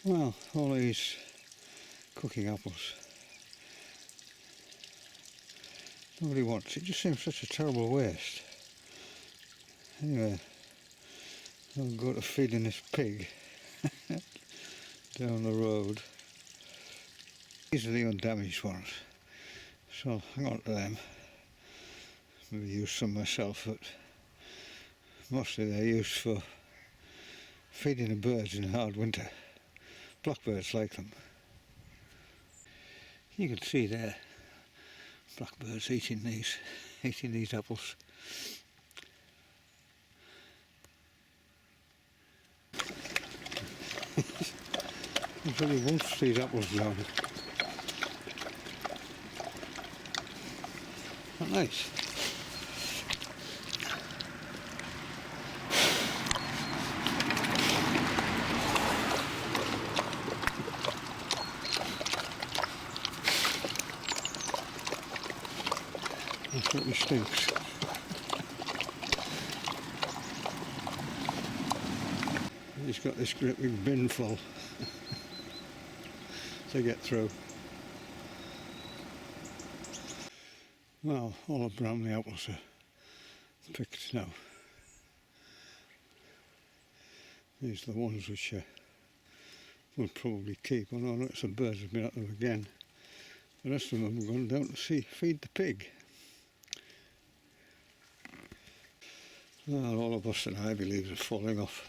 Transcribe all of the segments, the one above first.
Well, all these cooking apples, nobody wants. It just seems such a terrible waste. Anyway, I'll go to feeding this pig down the road. These are the undamaged ones, so I'll hang on to them. Maybe use some myself, but mostly they're used for feeding the birds in hard winter. Blackbirds like them. You can see there, blackbirds eating these apples. There's only once these apples down. Not nice. It certainly stinks. He's got this great big bin full to get through. Well, all the Bramley apples are picked now. These are the ones which we'll probably keep. Oh no, look, some birds have been at them again. The rest of them have gone down to feed the pig. Well, all the Boston ivy leaves are falling off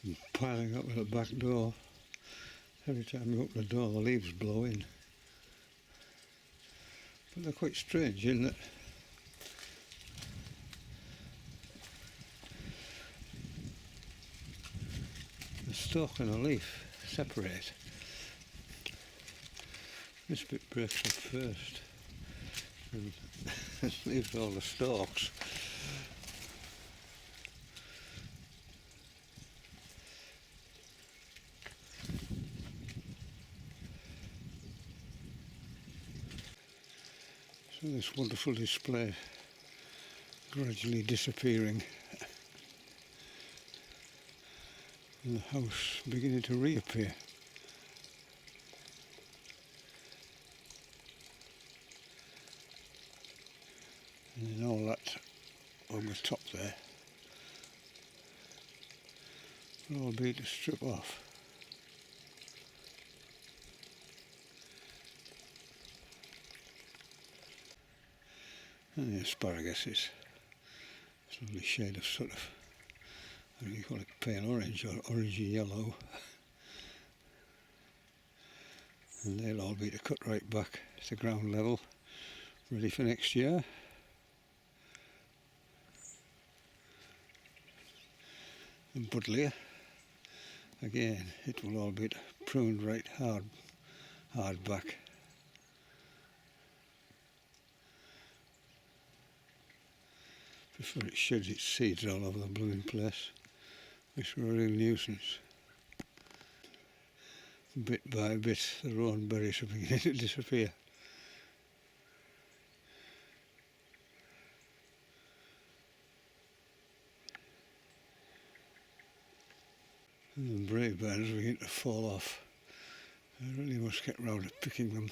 and piling up at the back door. Every time you open the door, the leaves blow in. But they're quite strange in that the stalk and the leaf separate. This bit breaks up first and leaves all the stalks. So this wonderful display gradually disappearing and the house beginning to reappear. And then all that on the top there will all be to strip off. And the asparagus is a lovely shade of sort of, I don't know, you call it pale orange or orangey yellow. And they'll all be to cut right back to ground level, ready for next year. And buddleia, again, it will all be pruned right hard back. Before it sheds its seeds all over the blooming place, which were a real nuisance. Bit by bit, the rowan berries are beginning to disappear. And the brave birds are beginning to fall off. I really must get round to picking them.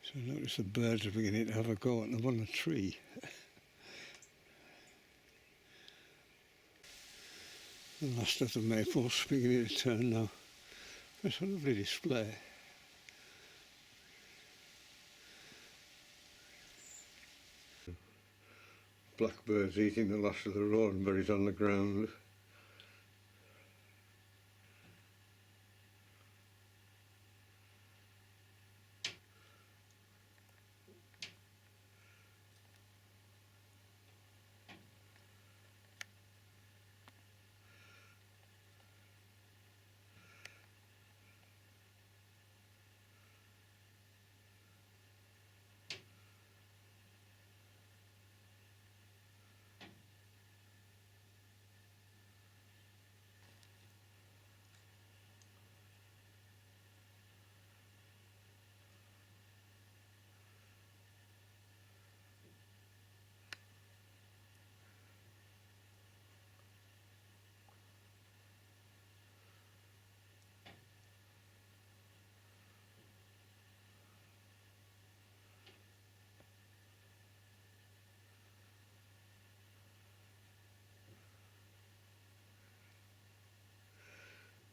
So notice the birds are beginning to have a go at them on the tree. The last of the maples beginning to turn now. It's a lovely display. Blackbirds eating the last of the rowan berries on the ground.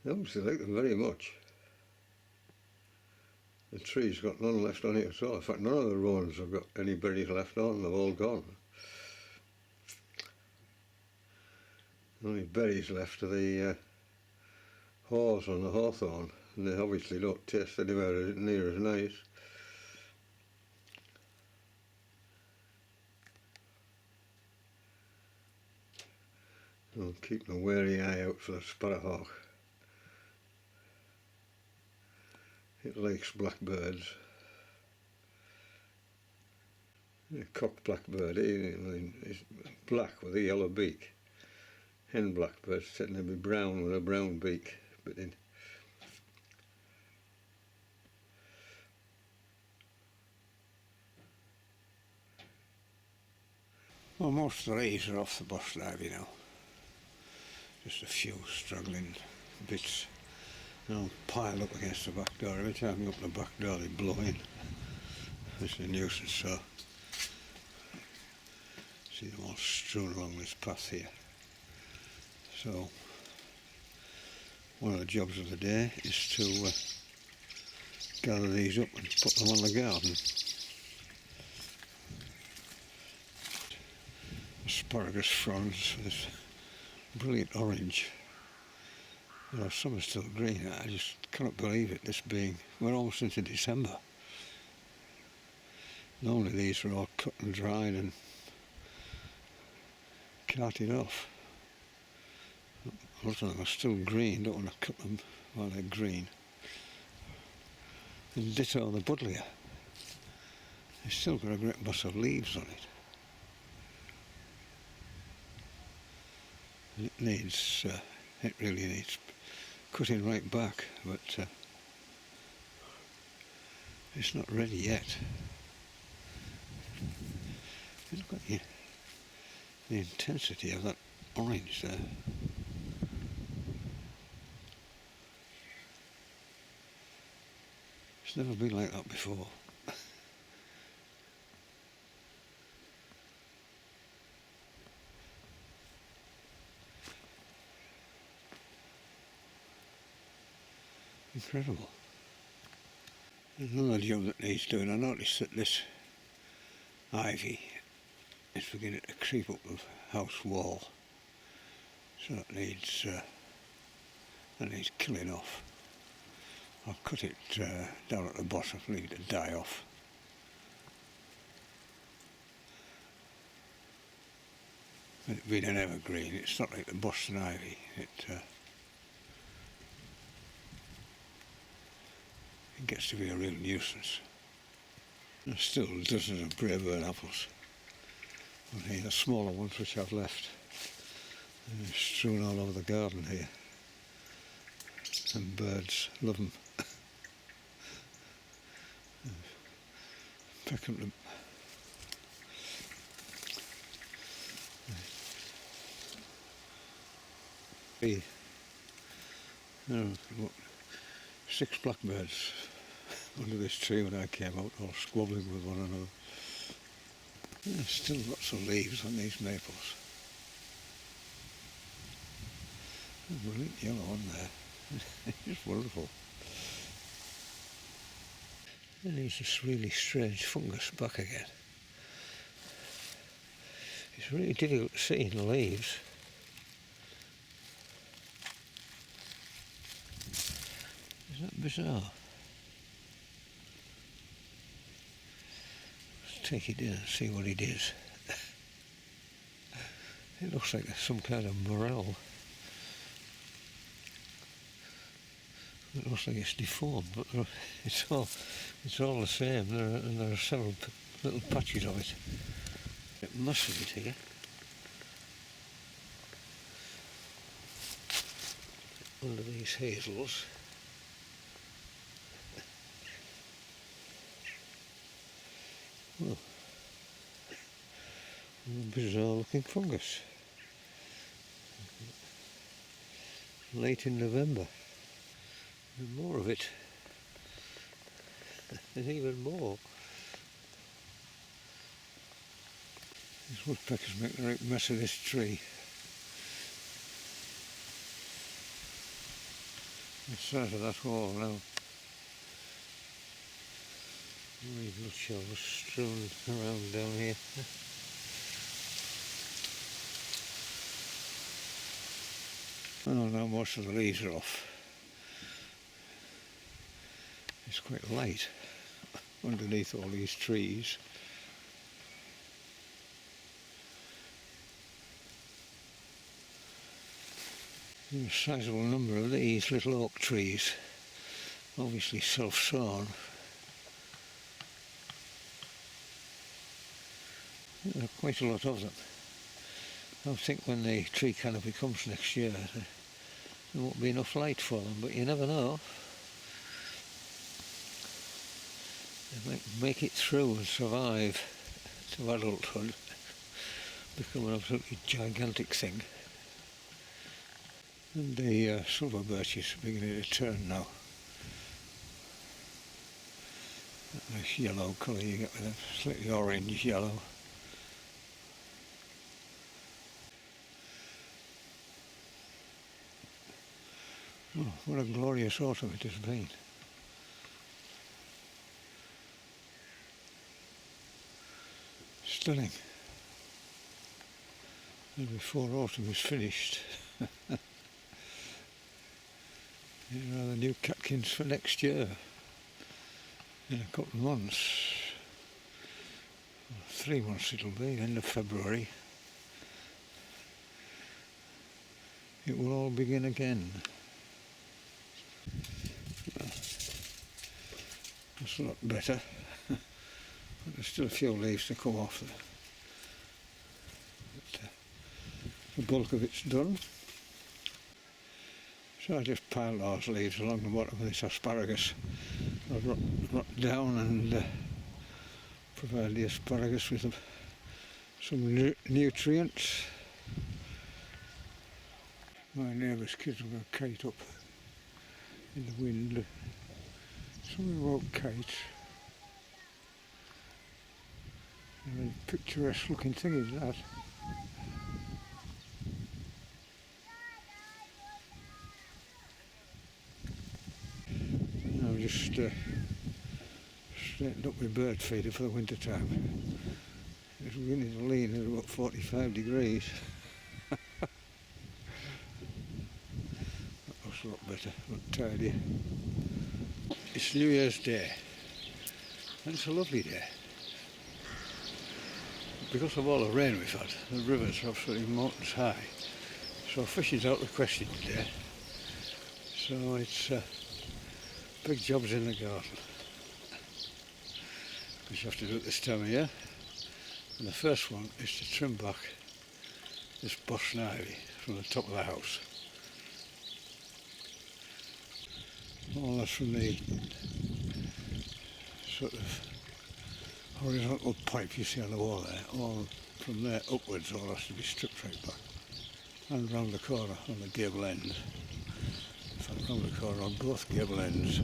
They obviously like them very much. The tree's got none left on it at all. In fact, none of the rawns have got any berries left on. They've all gone. The only berries left are the haws on the hawthorn, and they obviously don't taste anywhere near as nice. I'll keep a wary eye out for the sparrowhawk. It likes blackbirds. A cock blackbird, it's black with a yellow beak. Hen blackbirds tend to be brown with a brown beak. But in well, most of the leaves are off the boston ivy now. Just a few struggling bits. They'll pile up against the back door. Every time you open the back door they blow in. It's a nuisance, so see them all strewn along this path here. So one of the jobs of the day is to gather these up and put them on the garden. Asparagus fronds with this brilliant orange. You know, some are still green. I just cannot believe it, this being, we're almost into December. Normally these were all cut and dried and carted off. A lot of them are still green, don't want to cut them while they're green. And ditto the buddleia. It's still got a great mass of leaves on it. It needs, it really needs cutting right back, but it's not ready yet. Look at the intensity of that orange there. It's never been like that before. Incredible. There's another job that needs doing. I noticed that this ivy is beginning to creep up the house wall, so it needs killing off. I'll cut it down at the bottom, leave it to die off. With it being an evergreen, it's not like the Boston ivy. It gets to be a real nuisance. There's still dozens of Braeburn apples. And here, the smaller ones which I've left. They're strewn all over the garden here. And birds love them. Pecking them. What, 6 blackbirds under this tree when I came out, all squabbling with one another. There's still lots of leaves on these maples. There's a brilliant yellow on there. It's just wonderful. And there's this really strange fungus back again. It's really difficult to see in the leaves. Isn't that bizarre? Let's take it in and see what it is. It looks like some kind of morel. It looks like it's deformed, but it's all the same. There are several little patches of it. It must have it here. Under these hazels. Oh, bizarre looking fungus. Late in November. And more of it. And even more. These woodpeckers make a right mess of this tree. the size of that wall now. Little shells strewn around down here. Oh, now most of the leaves are off. It's quite light underneath all these trees. There's a sizable number of these little oak trees, obviously self-sown. There are quite a lot of them. I think when the tree canopy comes next year, there won't be enough light for them, but you never know. They might make it through and survive to adulthood, become an absolutely gigantic thing. And the silver birch is beginning to turn now. That nice yellow colour you get with a slightly orange yellow. Oh, what a glorious autumn it has been. Stunning. And before autumn is finished, here are the new catkins for next year. In a couple of months, 3 months it'll be, end of February, it will all begin again. That's a lot better, but there's still a few leaves to come off there. But, the bulk of it's done. So I just piled those leaves along the bottom of this asparagus. I've rot down and provide the asparagus with some nutrients. My neighbour's kids have got a kite up in the wind. Something about kites. A picturesque looking thing is that. I've just straightened up my bird feeder for the winter time. It's beginning to lean at about 45 degrees. That looks a lot better, a lot tidier. It's New Year's Day, and it's a lovely day. Because of all the rain we've had, the rivers are absolutely mountains high, so fishing's out of the question today. So it's big jobs in the garden, which you have to do at this time of year. And the first one is to trim back this boss and ivy from the top of the house. All that's from the sort of horizontal pipe you see on the wall there, all from there upwards all has to be stripped right back. And round the corner on the gable end. In fact, round the corner on both gable ends.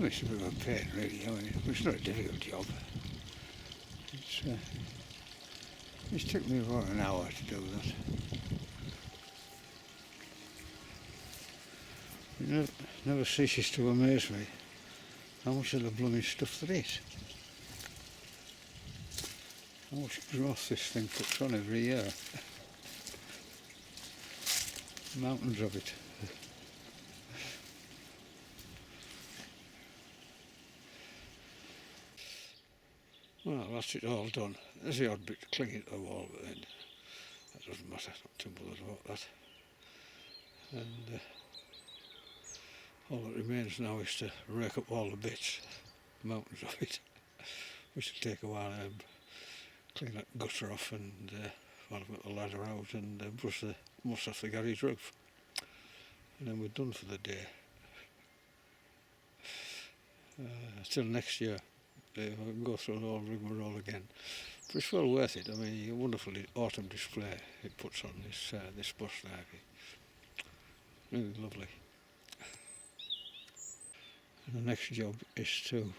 it's a bit of a pain really. I mean, it's not a difficult job. It's took me about an hour to do that. It never ceases to amaze me how much of the blooming stuff there is. How much growth this thing puts on every year. Mountains of it. Well, that's it all done. There's the odd bit clinging to the wall, but then that doesn't matter, not too bothered about that. And all that remains now is to rake up all the bits, mountains of it, which will take a while. Clean that gutter off and while I've got the ladder out and brush the moss off the garage roof. And then we're done for the day. Till next year. I can go through the whole rigmarole again. But it's well worth it. I mean, a wonderful autumn display it puts on this bus library. Really lovely. And the next job is to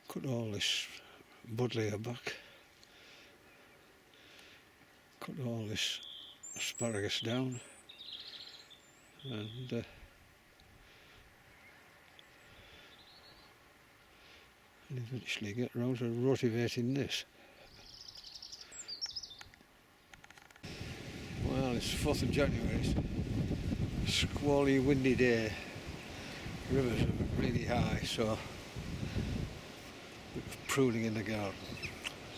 cut all this buddleia back, cut all this asparagus down, and eventually get round to rotivating this. Well, it's 4th of January, it's a squally windy day, rivers are really high, so we're pruning in the garden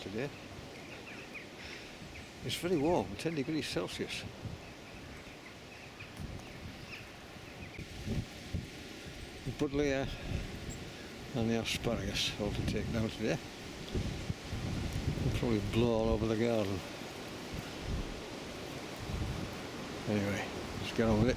today. It's very warm, 10 degrees Celsius. The buddleia and the asparagus all to take down today. They'll probably blow all over the garden. Anyway, let's get on with it.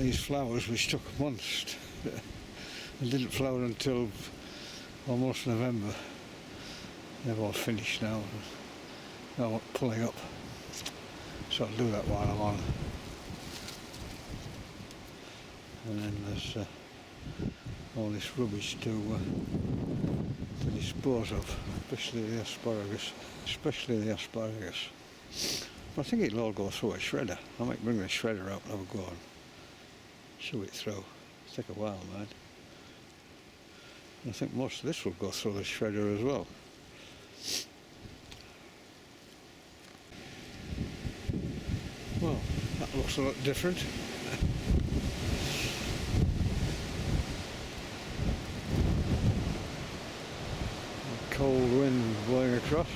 these flowers which took months and didn't flower until almost November. They've all finished now. Now pulling up. So I'll do that while I'm on. And then there's all this rubbish to dispose of, especially the asparagus. I think it'll all go through a shredder. I might bring the shredder out and have a go and shove it through. It'll take a while, man. I think most of this will go through the shredder as well. Well, that looks a lot different. Cold wind blowing across.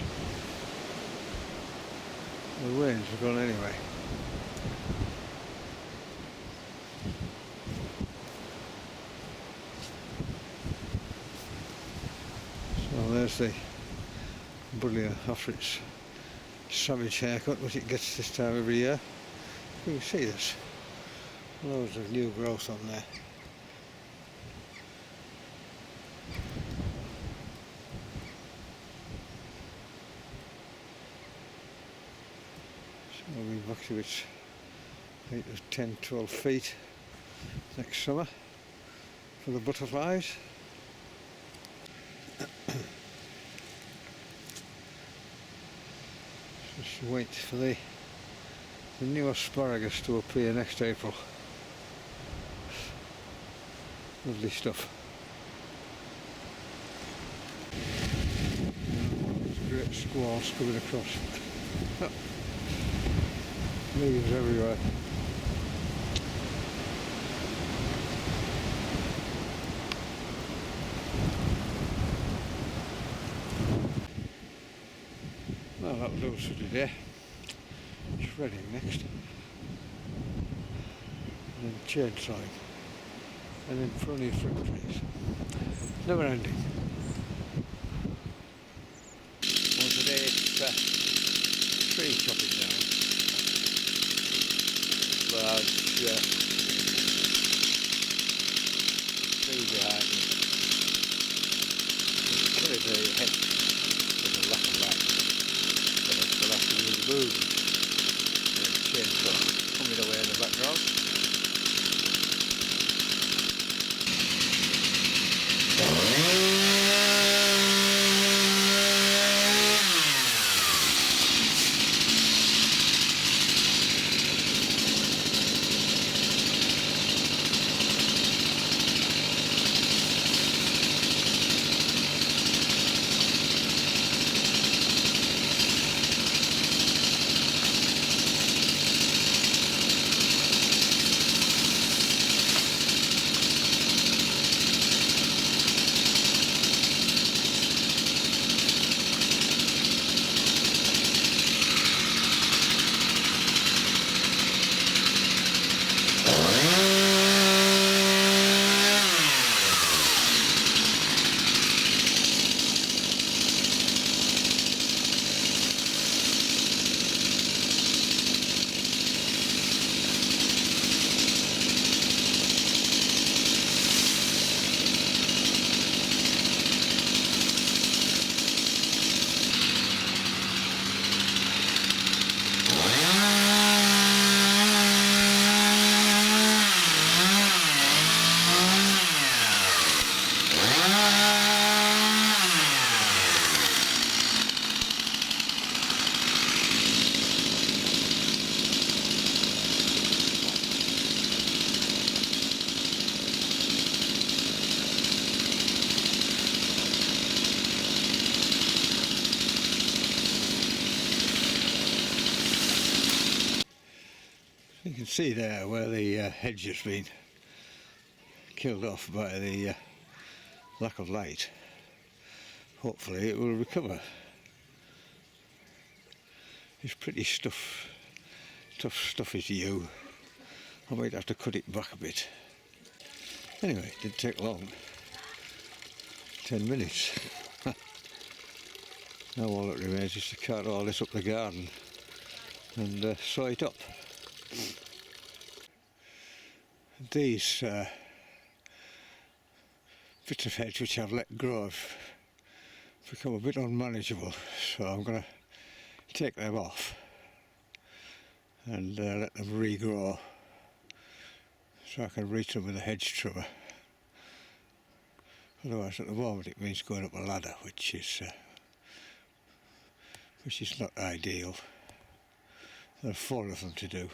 The winds are gone anyway. So there's the buddleia after its savage haircut, which it gets this time every year. You can see there's loads of new growth on there. So we'll be back to its height of 10-12 feet next summer for the butterflies. Just wait for the new asparagus to appear next April. Lovely stuff. Great squalls coming across. Leaves everywhere. Well, that'll do us for today. Shredding next. And then chainsawing. And then pruning fruit trees. Never ending. Well, today it's tree chopping down. Large tree behind me. It's very, very heavy with a lack of light. But I still have to use the boom. And chainsaw coming away in the background. You can see there where the hedge has been killed off by the lack of light. Hopefully it will recover. It's pretty tough stuff is yew. I might have to cut it back a bit. Anyway, it didn't take long. 10 minutes. Now all that remains is to cart all this up the garden and saw it up. these bits of hedge which I've let grow have become a bit unmanageable, so I'm going to take them off and let them regrow so I can reach them with a hedge trimmer. Otherwise at the moment it means going up a ladder, which is not ideal. There are 4 of them to do.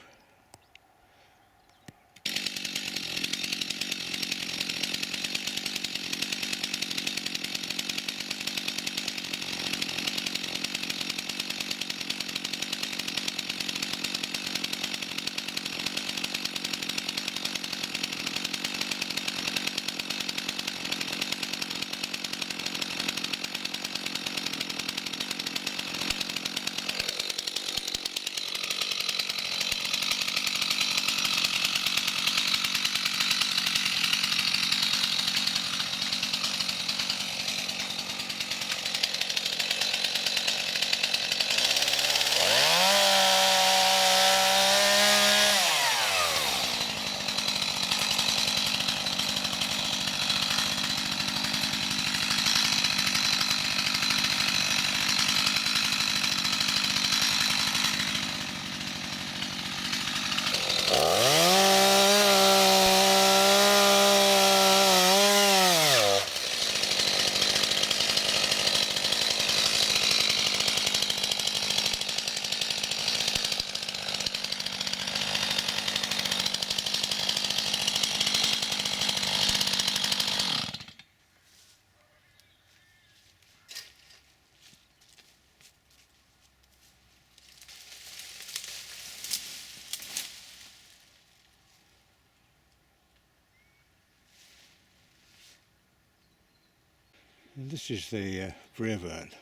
And this is the Braeburn,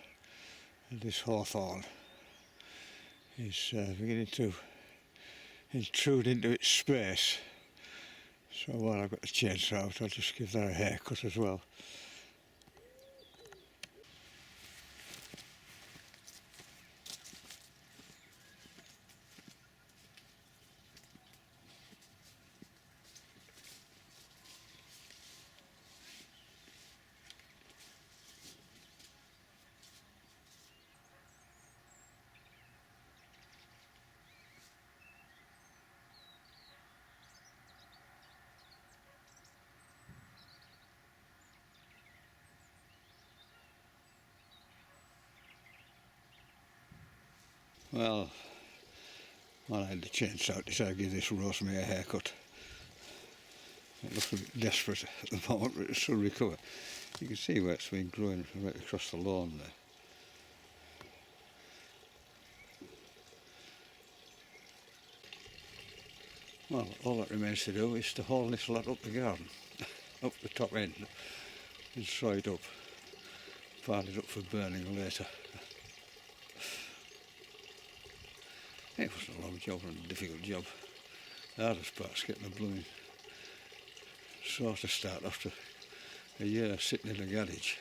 and this hawthorn is beginning to intrude into its space. So while I've got the chainsaw out, I'll just give that a haircut as well. Well, while I had the chainsaw, I decided to give this rosemary a haircut. It looks a bit desperate at the moment, but it should recover. You can see where it's been growing right across the lawn there. Well, all that remains to do is to haul this lot up the garden, up the top end, and saw it up, pile it up for burning later. It wasn't a long job and a difficult job. The hardest part's getting the blooming saw to start after a year sitting in a garage.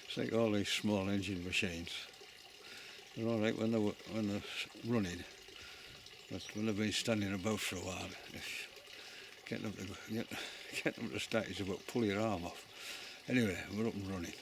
It's like all these small engine machines. They're alright when they're running, but when they've been standing about for a while, getting them to start is about pull your arm off. Anyway, we're up and running.